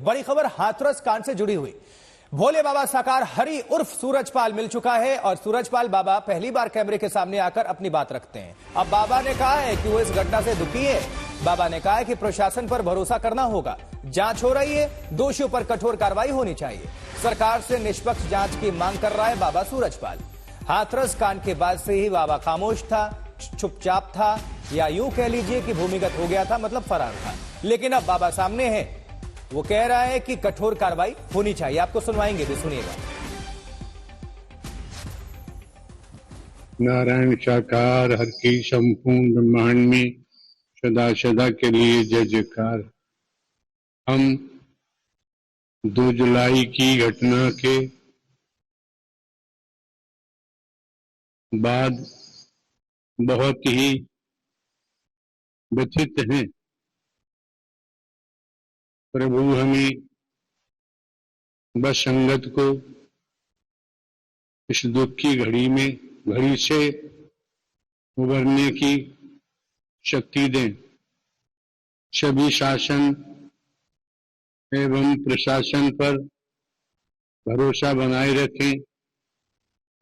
बड़ी खबर हाथरस कांड से जुड़ी हुई। भोले बाबा साकार हरि उर्फ सूरजपाल मिल चुका है और सूरजपाल बाबा पहली बार कैमरे के सामने आकर अपनी बात रखते हैं। अब बाबा ने कहा है कि वो इस घटना से दुखी है। बाबा ने कहा है कि प्रशासन पर भरोसा करना होगा, जांच हो रही है, दोषियों पर कठोर कार्रवाई होनी चाहिए। सरकार से निष्पक्ष जांच की मांग कर रहा है बाबा सूरजपाल। हाथरस कांड के बाद से ही बाबा खामोश था, चुपचाप था, या यूं कह लीजिए कि भूमिगत हो गया था, मतलब फरार था। लेकिन अब बाबा सामने है, वो कह रहा है कि कठोर कार्रवाई होनी चाहिए। आपको सुनवाएंगे भी, सुनिएगा। नारायण साकार हर की संपूर्ण ब्रह्मांड में सदा सदा के लिए जय जयकार। हम 2 जुलाई की घटना के बाद बहुत ही व्यथित हैं। प्रभु हमें बस संगत को इस दुख की घड़ी से उबरने की शक्ति दें। सभी शासन एवं प्रशासन पर भरोसा बनाए रखें।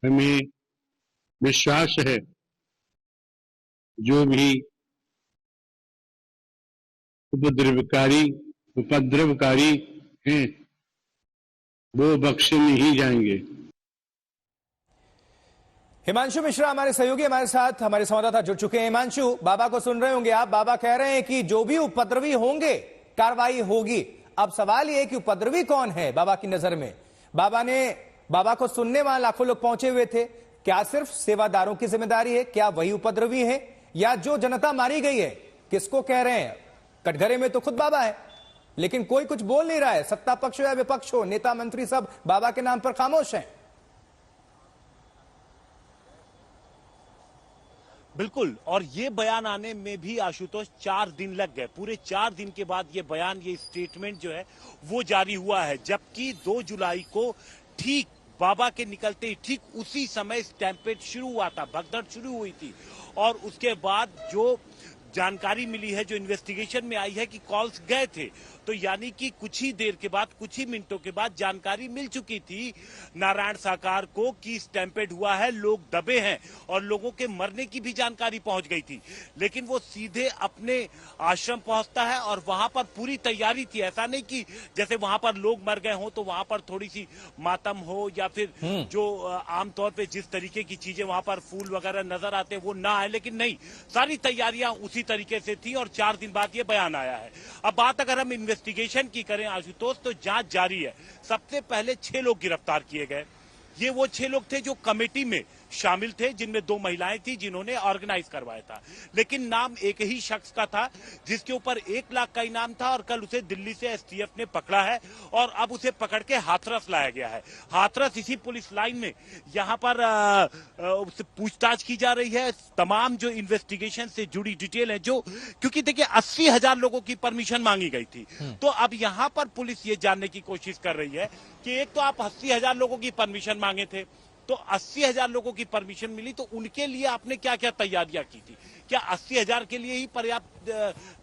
हमें विश्वास है जो भी उपद्रवकारी हैं वो बख्शे नहीं जाएंगे। हिमांशु मिश्रा हमारे सहयोगी हमारे साथ, हमारे संवाददाता जुड़ चुके हैं। हिमांशु, बाबा को सुन रहे होंगे आप। बाबा कह रहे हैं कि जो भी उपद्रवी होंगे कार्रवाई होगी। अब सवाल यह है कि उपद्रवी कौन है बाबा की नजर में? बाबा को सुनने वहां लाखों लोग पहुंचे हुए थे। क्या सिर्फ सेवादारों की जिम्मेदारी है? क्या वही उपद्रवी है, या जो जनता मारी गई है किसको कह रहे हैं? कटघरे में तो खुद बाबा है, लेकिन कोई कुछ बोल नहीं रहा है। सत्ता पक्ष हो या विपक्ष हो, नेता मंत्री सब बाबा के नाम पर खामोश हैं। बिल्कुल, और ये बयान आने में भी आशुतोष 4 दिन लग गए। पूरे 4 दिन के बाद ये बयान, ये स्टेटमेंट जो है वो जारी हुआ है। जबकि 2 जुलाई को ठीक बाबा के निकलते ही ठीक उसी समय स्टैम्पेड शुरू हुआ था, भगदड़ शुरू हुई थी। और उसके बाद जो जानकारी मिली है, जो इन्वेस्टिगेशन में आई है कि कॉल्स गए थे, तो यानी कि कुछ ही देर के बाद, कुछ ही मिनटों के बाद जानकारी मिल चुकी थी नारायण साकार को कि स्टैम्पेड हुआ है, लोग दबे हैं, और लोगों के मरने की भी जानकारी पहुंच गई थी। लेकिन वो सीधे अपने आश्रम पहुंचता है और वहां पर पूरी तैयारी थी। ऐसा नहीं कि जैसे वहां पर लोग मर गए हों तो वहां पर थोड़ी सी मातम हो, या फिर जो आमतौर पर जिस तरीके की चीजें वहां पर फूल वगैरह नजर आते वो ना आए, लेकिन नहीं, सारी तैयारियां उसी तरीके से थी। और 4 दिन बाद ये बयान आया है। अब बात अगर हम इन्वेस्टिगेशन की करें आशुतोष, तो जांच जारी है। सबसे पहले 6 लोग गिरफ्तार किए गए। ये वो 6 लोग थे जो कमेटी में शामिल थे, जिनमें 2 महिलाएं थी जिन्होंने ऑर्गेनाइज करवाया था। लेकिन नाम एक ही शख्स का था जिसके ऊपर 1 लाख का इनाम था, और कल उसे दिल्ली से एसटीएफ ने पकड़ा है और अब उसे पकड़ के हाथरस लाया गया है। हाथरस इसी पुलिस लाइन में यहाँ पर उससे पूछताछ की जा रही है। तमाम जो इन्वेस्टिगेशन से जुड़ी डिटेल है, जो क्योंकि देखिए 80,000 लोगों की परमिशन मांगी गई थी, तो अब यहाँ पर पुलिस ये जानने की कोशिश कर रही है कि एक तो आप 80,000 लोगों की परमिशन मांगे थे, तो 80,000 लोगों की परमिशन मिली, तो उनके लिए आपने क्या क्या तैयारियां की थी? क्या 80,000 के लिए ही पर्याप्त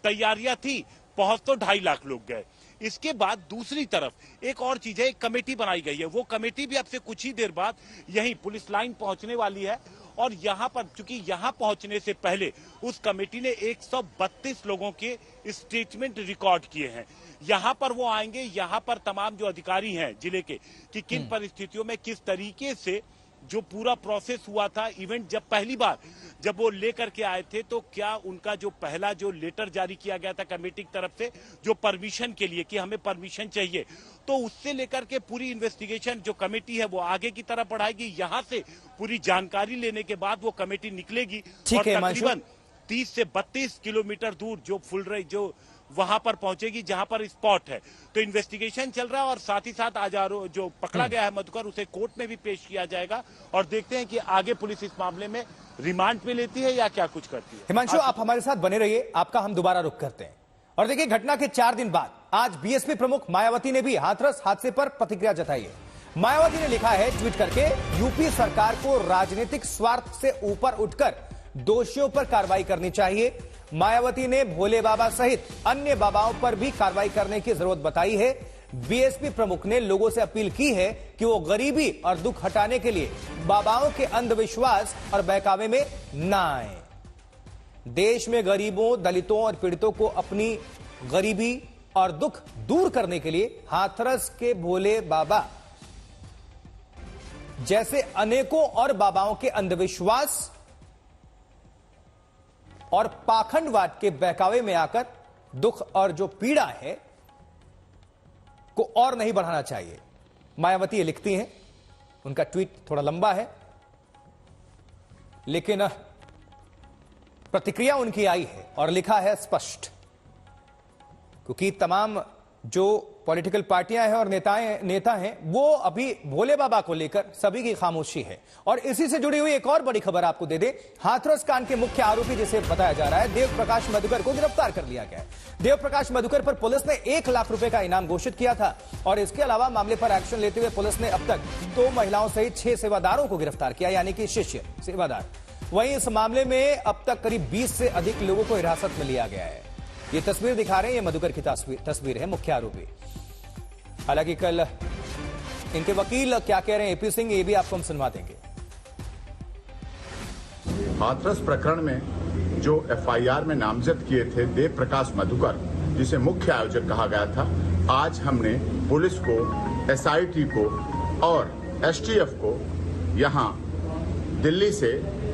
तैयारियां थी? पहुंच तो 2.5 लाख लोग गए। इसके बाद दूसरी तरफ एक और चीज है, एक कमेटी बनाई गई है। वो कमेटी भी अब से कुछ ही देर बाद यही पुलिस लाइन पहुंचने वाली है। और यहां पर, चूंकि यहां पहुंचने से पहले उस कमेटी ने 132 लोगों के स्टेटमेंट रिकॉर्ड किए हैं। यहां पर वो आएंगे, यहां पर तमाम जो अधिकारी हैं जिले के, कि किन परिस्थितियों में किस तरीके से जो पूरा प्रोसेस हुआ था, इवेंट जब पहली बार जब वो लेकर के आए थे, तो क्या उनका जो पहला जो लेटर जारी किया गया था कमेटी की तरफ से, जो परमिशन के लिए कि हमें परमिशन चाहिए, तो उससे लेकर के पूरी इन्वेस्टिगेशन जो कमेटी है वो आगे की तरफ बढ़ाएगी। यहां से पूरी जानकारी लेने के बाद वो कमेटी निकलेगी और तकरीबन 30 से 32 किलोमीटर दूर जो वहां पर पहुंचेगी जहां पर स्पॉट है। तो इन्वेस्टिगेशन चल रहा है, और साथ ही साथ आज जो पकड़ा गया है मधुकर, उसे कोर्ट में भी पेश किया जाएगा। और देखते हैं कि आगे पुलिस इस मामले में रिमांड पे लेती है या क्या कुछ करती है। हिमांशु, आप हमारे साथ बने रहिए, आपका हम दोबारा रुख करते हैं। और देखिए, घटना के 4 दिन बाद आज बीएसपी प्रमुख मायावती ने भी हाथरस हादसे पर प्रतिक्रिया जताई है। मायावती ने लिखा है ट्वीट करके, यूपी सरकार को राजनीतिक स्वार्थ से ऊपर उठकर दोषियों पर कार्रवाई करनी चाहिए। मायावती ने भोले बाबा सहित अन्य बाबाओं पर भी कार्रवाई करने की जरूरत बताई है। बीएसपी प्रमुख ने लोगों से अपील की है कि वो गरीबी और दुख हटाने के लिए बाबाओं के अंधविश्वास और बहकावे में ना आए। देश में गरीबों, दलितों और पीड़ितों को अपनी गरीबी और दुख दूर करने के लिए हाथरस के भोले बाबा जैसे अनेकों और बाबाओं के अंधविश्वास और पाखंडवाद के बहकावे में आकर दुख और जो पीड़ा है को और नहीं बढ़ाना चाहिए। मायावती ये लिखती हैं, उनका ट्वीट थोड़ा लंबा है लेकिन प्रतिक्रिया उनकी आई है और लिखा है स्पष्ट, क्योंकि तमाम जो पॉलिटिकल पार्टियां हैं और नेता हैं वो अभी भोले बाबा को लेकर सभी की खामोशी है। और इसी से जुड़ी हुई एक और बड़ी खबर आपको दे दें, हाथरस कांड के मुख्य आरोपी जिसे बताया जा रहा है देव प्रकाश मधुकर को गिरफ्तार कर लिया गया है। देव प्रकाश मधुकर पर पुलिस ने 1 लाख रुपए का इनाम घोषित किया था और इसके अलावा मामले पर एक्शन लेते हुए पुलिस ने अब तक 2 महिलाओं सहित 6 सेवादारों को गिरफ्तार किया, यानी कि शिष्य सेवादार। वहीं इस मामले में अब तक करीब 20 से अधिक लोगों को हिरासत में लिया गया है। ये तस्वीर दिखा रहे हैं, ये मधुकर की तस्वीर है, मुख्य आरोपी। हालांकि कल इनके वकील क्या कह रहे हैं एपी सिंह, ये भी आपको हम सुनवा देंगे। हाथरस प्रकरण में जो एफआईआर में नामजद किए थे देव प्रकाश मधुकर, जिसे मुख्य आयोजक कहा गया था, आज हमने पुलिस को, एसआईटी को और एसटीएफ को यहां दिल्ली से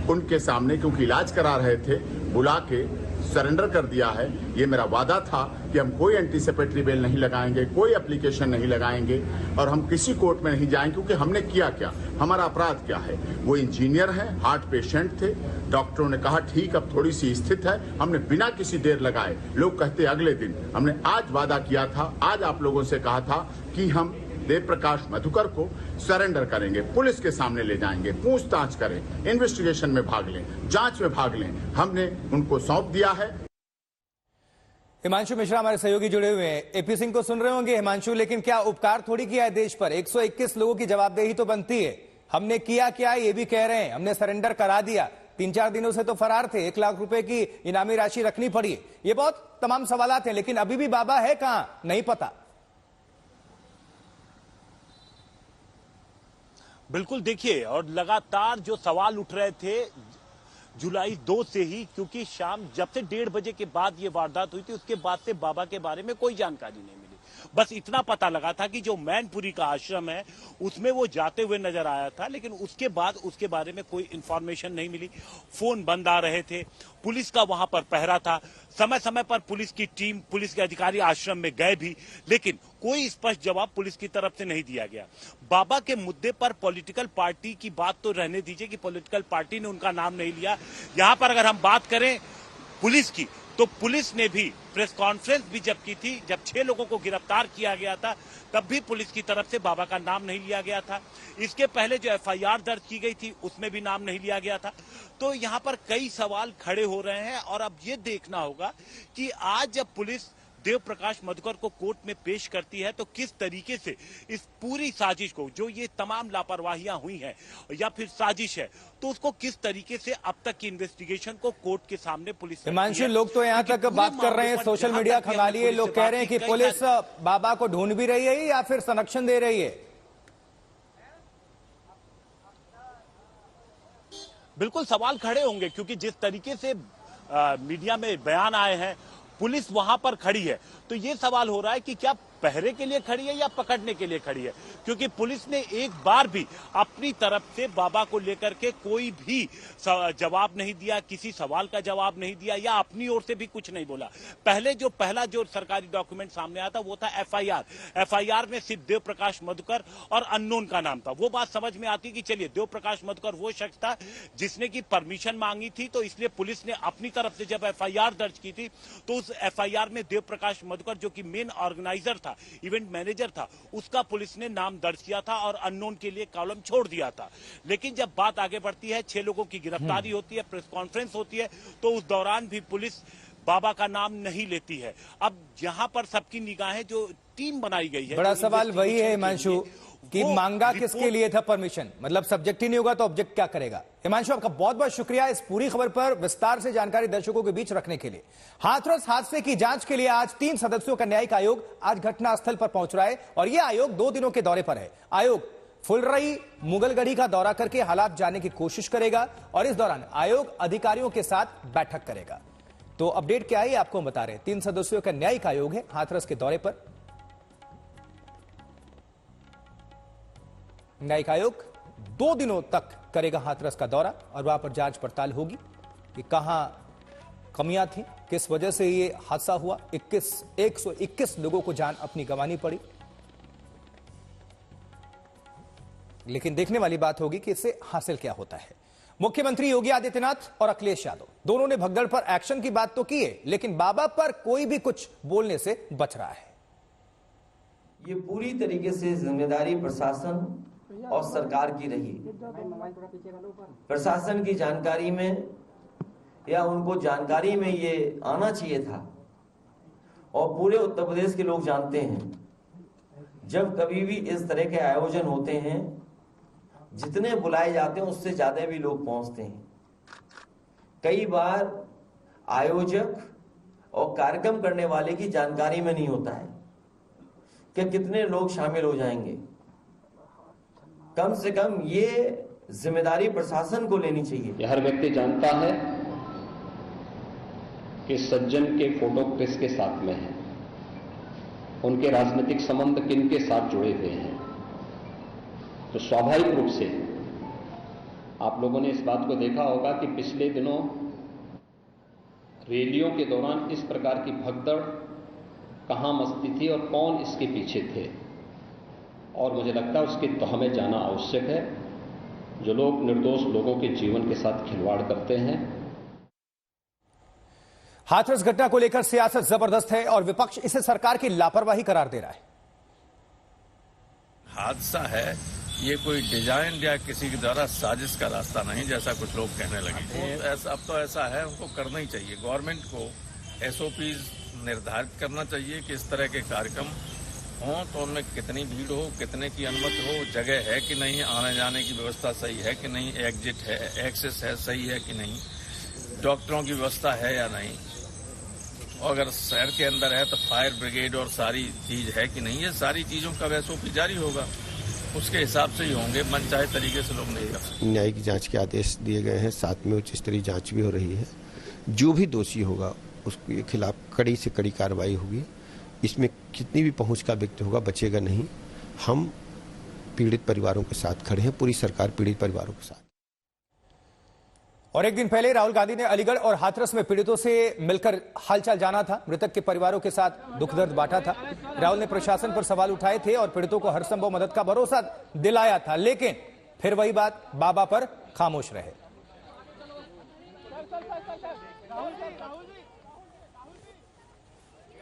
उनके सामने, क्योंकि इलाज करा रहे थे, बुला के सरेंडर कर दिया है। ये मेरा वादा था कि हम कोई एंटीसिपेटरी बेल नहीं लगाएंगे, कोई एप्लीकेशन नहीं लगाएंगे और हम किसी कोर्ट में नहीं जाएंगे, क्योंकि हमने किया क्या, हमारा अपराध क्या है। वो इंजीनियर हैं, हार्ट पेशेंट थे, डॉक्टरों ने कहा ठीक अब थोड़ी सी स्थित है, हमने बिना किसी देर लगाए, लोग कहते अगले दिन, हमने आज वादा किया था, आज आप लोगों से कहा था कि हम देव प्रकाश मधुकर को सरेंडर करेंगे, पुलिस के सामने ले जाएंगे, पूछताछ करें, इन्वेस्टिगेशन में भाग लें, जांच में भाग लें। हमने उनको सौंप दिया है। हिमांशु मिश्रा हमारे सहयोगी जुड़े हुए हैं, एपी सिंह को सुन रहे होंगे हिमांशु, लेकिन क्या उपकार थोड़ी किया है देश पर? 121 लोगों की जवाबदेही तो बनती है। हमने किया क्या ये भी कह रहे हैं, हमने सरेंडर करा दिया, 3-4 दिनों से तो फरार थे, 1 लाख रुपए की इनामी राशि रखनी पड़ी। ये बहुत तमाम सवालात हैं, लेकिन अभी भी बाबा है कहां नहीं पता। बिल्कुल, देखिए, और लगातार जो सवाल उठ रहे थे जुलाई 2 से ही, क्योंकि शाम जब से 1:30 बजे के बाद ये वारदात हुई थी, उसके बाद से बाबा के बारे में कोई जानकारी नहीं मिली। बस इतना पता लगा था कि जो मैनपुरी का आश्रम है उसमें वो जाते हुए नजर आया था, लेकिन उसके बाद उसके बारे में कोई इंफॉर्मेशन नहीं मिली। फोन बंद आ रहे थे, पुलिस का वहां पर पहरा था, समय समय पर पुलिस की टीम, पुलिस के अधिकारी आश्रम में गए भी, लेकिन कोई स्पष्ट जवाब पुलिस की तरफ से नहीं दिया गया। बाबा के मुद्दे पर पॉलिटिकल पार्टी की बात तो रहने दीजिए कि पॉलिटिकल पार्टी ने उनका नाम नहीं लिया। यहां पर अगर हम बात करें पुलिस की, तो पुलिस ने भी प्रेस कॉन्फ्रेंस भी जब की थी, जब 6 लोगों को गिरफ्तार किया गया था, तब भी पुलिस की तरफ से बाबा का नाम नहीं लिया गया था। इसके पहले जो एफआईआर दर्ज की गई थी उसमें भी नाम नहीं लिया गया था। तो यहां पर कई सवाल खड़े हो रहे हैं और अब ये देखना होगा कि आज जब पुलिस देव प्रकाश मधुकर को कोर्ट में पेश करती है तो किस तरीके से इस पूरी साजिश को, जो ये तमाम लापरवाहियां हुई हैं या फिर साजिश है, तो उसको किस तरीके से अब तक की इन्वेस्टिगेशन को कोर्ट के सामने पुलिस। हिमांशु, लोग तो यहां तक बात कर रहे हैं, सोशल मीडिया खंगाली है, लोग कह रहे हैं कि पुलिस बाबा को ढूंढ भी रही है या फिर संरक्षण दे रही है। बिल्कुल सवाल खड़े होंगे, क्योंकि जिस तरीके से मीडिया में बयान आए हैं, पुलिस वहां पर खड़ी है, तो ये सवाल हो रहा है कि क्या पहरे के लिए खड़ी है या पकड़ने के लिए खड़ी है, क्योंकि पुलिस ने एक बार भी अपनी तरफ से बाबा को लेकर के कोई भी जवाब नहीं दिया, किसी सवाल का जवाब नहीं दिया या अपनी ओर से भी कुछ नहीं बोला। पहला जो सरकारी डॉक्यूमेंट सामने आया था वो था एफआईआर में सिर्फ देव प्रकाश मधुकर और अननोन का नाम था। वो बात समझ में आती कि चलिए देव प्रकाश मधुकर वो शख्स था जिसने की परमिशन मांगी थी, तो इसलिए पुलिस ने अपनी तरफ से जब एफआईआर दर्ज की थी तो उस एफआईआर में देव प्रकाश मधुकर, जो कि मेन ऑर्गेनाइजर था, इवेंट मैनेजर था, उसका पुलिस ने नाम दर्ज किया था और अननोन के लिए कॉलम छोड़ दिया था। लेकिन जब बात आगे बढ़ती है, 6 लोगों की गिरफ्तारी होती है, प्रेस कॉन्फ्रेंस होती है, तो उस दौरान भी पुलिस बाबा का नाम नहीं लेती है। अब यहां पर सबकी निगाहें, जो टीम बनाई गई है, बड़ा सवाल वही है हिमांशु, कि मांगा किसके लिए था परमिशन, मतलब सब्जेक्ट ही नहीं होगा तो ऑब्जेक्ट क्या करेगा। हिमांशु, आपका बहुत बहुत शुक्रिया इस पूरी खबर पर विस्तार से जानकारी दर्शकों के बीच रखने के लिए। हाथरस हादसे की जांच के लिए आज 3 सदस्यों का न्यायिक आयोग आज घटनास्थल पर पहुंच रहा है और यह आयोग 2 दिनों के दौरे पर है। आयोग फुलरई मुगलगढ़ी का दौरा करके हालात जानने की कोशिश करेगा और इस दौरान आयोग अधिकारियों के साथ बैठक करेगा। तो अपडेट क्या है आपको बता रहे हैं। 3 सदस्यों का न्यायिक आयोग है हाथरस के दौरे पर। न्यायिक आयोग 2 दिनों तक करेगा हाथरस का दौरा और वहां पर जांच पड़ताल होगी कि कहां कमियां थी, किस वजह से ये हादसा हुआ। 121 लोगों को जान अपनी गंवानी पड़ी। लेकिन देखने वाली बात होगी कि इससे हासिल क्या होता है। मुख्यमंत्री योगी आदित्यनाथ और अखिलेश यादव दोनों ने भगदड़ पर एक्शन की बात तो की है, लेकिन बाबा पर कोई भी कुछ बोलने से बच रहा है। ये पूरी तरीके से जिम्मेदारी प्रशासन और सरकार की रही। प्रशासन की जानकारी में या उनको जानकारी में ये आना चाहिए था और पूरे उत्तर प्रदेश के लोग जानते हैं जब कभी भी इस तरह के आयोजन होते हैं जितने बुलाए जाते हैं उससे ज्यादा भी लोग पहुंचते हैं। कई बार आयोजक और कार्यक्रम करने वाले की जानकारी में नहीं होता है कि कितने लोग शामिल हो जाएंगे। कम से कम ये जिम्मेदारी प्रशासन को लेनी चाहिए। हर व्यक्ति जानता है कि सज्जन के फोटो किसके साथ में है, उनके राजनीतिक संबंध किन के साथ जुड़े हुए हैं। तो स्वाभाविक रूप से आप लोगों ने इस बात को देखा होगा कि पिछले दिनों रैलियों के दौरान इस प्रकार की भगदड़ कहां मचती थी और कौन इसके पीछे थे। और मुझे लगता है उसकी तह में जाना आवश्यक है। जो लोग निर्दोष लोगों के जीवन के साथ खिलवाड़ करते हैं। हाथरस घटना को लेकर सियासत जबरदस्त है और विपक्ष इसे सरकार की लापरवाही करार दे रहा है। हादसा है, ये कोई डिजाइन या किसी के द्वारा साजिश का रास्ता नहीं, जैसा कुछ लोग कहने लगे। अब तो ऐसा है, उनको करना ही चाहिए। गवर्नमेंट को SOPs निर्धारित करना चाहिए कि इस तरह के कार्यक्रम हों तो उनमें कितनी भीड़ हो, कितने की अनुमति हो, जगह है कि नहीं, आने जाने की व्यवस्था सही है कि नहीं, एग्जिट है, एक्सेस है सही है कि नहीं, डॉक्टरों की व्यवस्था है या नहीं, और अगर शहर के अंदर है तो फायर ब्रिगेड और सारी चीज है कि नहीं। ये सारी चीजों का SOP जारी होगा, उसके हिसाब से ही होंगे। मनचाहे तरीके से लोग नहीं कर सकते। न्यायिक जांच के आदेश दिए गए हैं, साथ में उच्च स्तरीय जांच भी हो रही है। जो भी दोषी होगा उसके खिलाफ कड़ी से कड़ी कार्रवाई होगी। इसमें कितनी भी पहुंच का व्यक्ति होगा बचेगा नहीं। हम पीड़ित परिवारों के साथ खड़े हैं, पूरी सरकार पीड़ित परिवारों के साथ। और एक दिन पहले राहुल गांधी ने अलीगढ़ और हाथरस में पीड़ितों से मिलकर हालचाल जाना था, मृतक के परिवारों के साथ दुख दर्द बांटा था। राहुल ने प्रशासन पर सवाल उठाए थे और पीड़ितों को हर संभव मदद का भरोसा दिलाया था, लेकिन फिर वही बात, बाबा पर खामोश रहे।